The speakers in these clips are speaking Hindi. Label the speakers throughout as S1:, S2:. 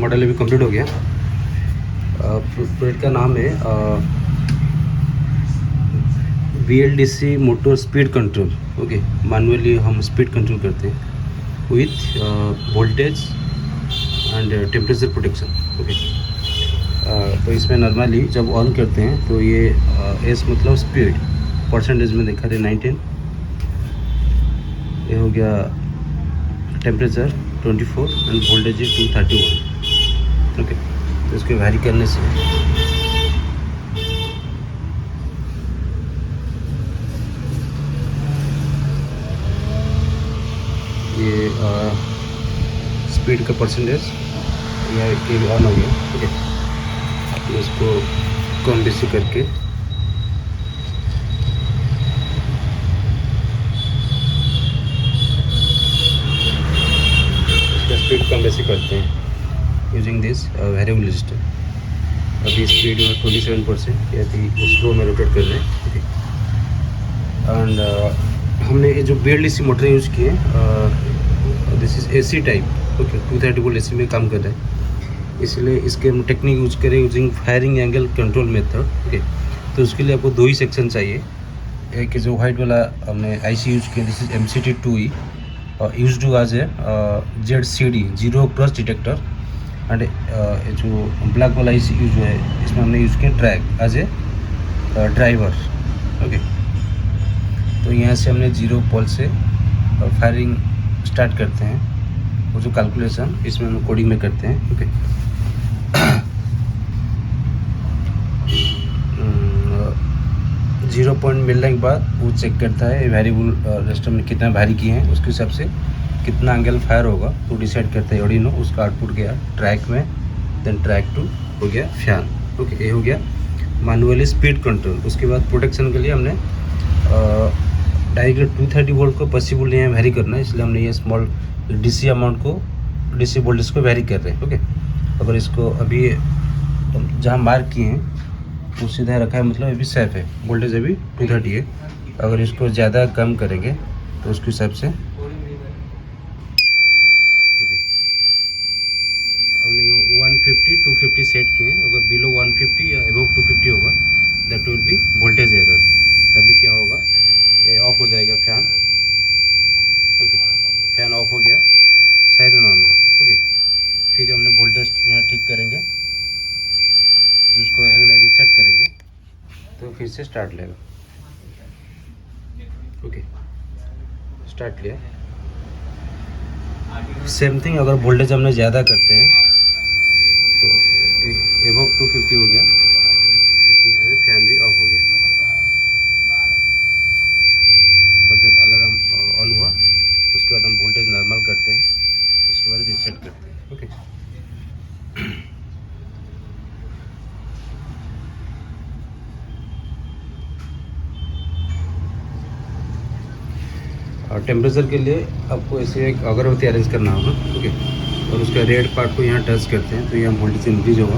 S1: मॉडल अभी कंप्लीट हो गया। प्रोडक्ट का नाम है VLDC motor speed control. Okay, manually हम स्पीड कंट्रोल करते हैं with voltage and temperature protection. Okay, तो इसमें नॉर्मली जब ऑन करते हैं तो ये एस मतलब स्पीड परसेंटेज में देखा रहे 19, ये हो गया temperature 24 end voltage is 231। Okay, तो इसको वैरी करने से ये स्पीड का परसेंटेज ये ऑन हो गया। ओके, तो इसको कम बेसी करके इसका स्पीड कम बेसी करते हैं यूजिंग दिस वेरिएबल रजिस्टर। अभी स्पीड 27% या अभी स्लो में रोटेट कर रहे हैं। ओके, एंड हमने ये जो VLDC मोटर यूज़ किए, this is AC type. Okay, 230 volt AC में काम कर रहे हैं, इसलिए इसके हम टेक्निक यूज करें using firing angle control method. Okay, तो उसके लिए आपको दो ही सेक्शन चाहिए। एक जो वाइट वाला हमने IC यूज किया, this is MCT2E use to as a ZCD zero cross detector, and जो ब्लैक वाला IC यूज है इसमें हमने यूज किया track as a driver. Okay, तो यहाँ से हमने 0 पोल से फायरिंग स्टार्ट करते हैं। वो जो कैलकुलेशन इसमें हम कोडिंग में करते हैं। ओके, 0 पॉइंट मिलने के बाद वो चेक करता है वेरिएबल रजिस्टर में कितना भारी किए हैं, उसके हिसाब से कितना एंगल फायर होगा वो डिसाइड करता है ऑर्डिनो। उसका आउटपुट गया ट्रैक में, देन ट्रैक 2 हो गया फैन। ओके, ये हो गया मैनुअली स्पीड कंट्रोल। उसके बाद प्रोटेक्शन के लिए हमने डायरेक्ट 230 वोल्ट को पॉसिबल यहाँ वेरी करना है, इसलिए हमने ये स्मॉल DC अमाउंट को DC वोल्टेज को वेरी कर रहे हैं। ओके, अगर इसको अभी जहाँ मार्क किए हैं वो सीधा रखा है, मतलब अभी सेफ है, वोल्टेज अभी 230 है। अगर इसको ज़्यादा कम करेंगे तो उसके हिसाब से ओके, हमने 150 250 सेट किए हैं। अगर बिलो 150 या अबव 250 होगा that will be voltage error. तभी क्या होगा, ये ऑफ हो जाएगा फैन। ओके, फैन ऑफ हो गया, साइरन ऑन हुआ। ओके, फिर हमने वोल्टेज यहाँ ठीक करेंगे, उसको अगर रीसेट करेंगे तो फिर से स्टार्ट लेगा। ओके, स्टार्ट लिया। सेम थिंग अगर वोल्टेज हमने ज़्यादा करते हैं तो एबव 250 हो गया, इससे फैन भी ऑफ हो गया। बजट अलार्म ऑन हुआ, उसके बाद हम वोल्टेज नॉर्मल करते हैं, उसके बाद रीसेट करते हैं। ओके, और टेम्परेचर के लिए आपको ऐसे एक अगरबत्ती अरेंज करना होगा। ओके, और उसका रेड पार्ट को यहाँ टच करते हैं तो यहाँ वोल्टेज इंक्रीज होगा।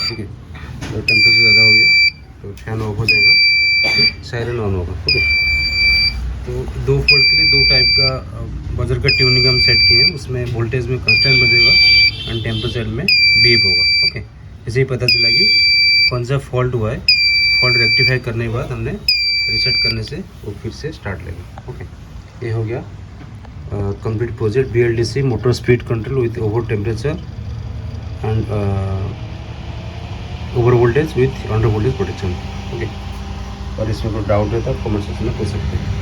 S1: ओके, तो टेम्परेचर ज़्यादा हो गया तो फैन ऑफ हो जाएगा, सायरन ऑन होगा। ओके, तो 2 वोल्ट के लिए 2 टाइप का बजर का ट्यूनिंग हम सेट किए हैं, उसमें वोल्टेज में कंस्टेंट बजेगा एंड टेम्परेचर में बीप होगा। ओके, इसे ही पता चला कि कौन सा फॉल्ट हुआ है। फॉल्ट रेक्टिफाई करने के बाद हमने रीसेट करने से वो फिर से स्टार्ट लेगा। ओके, ये हो गया complete project VLDC motor speed control with over temperature and over voltage with under voltage protection. Okay, और इसमें कोई डाउट है तो कमेंट सेक्शन में पूछ सकते हैं।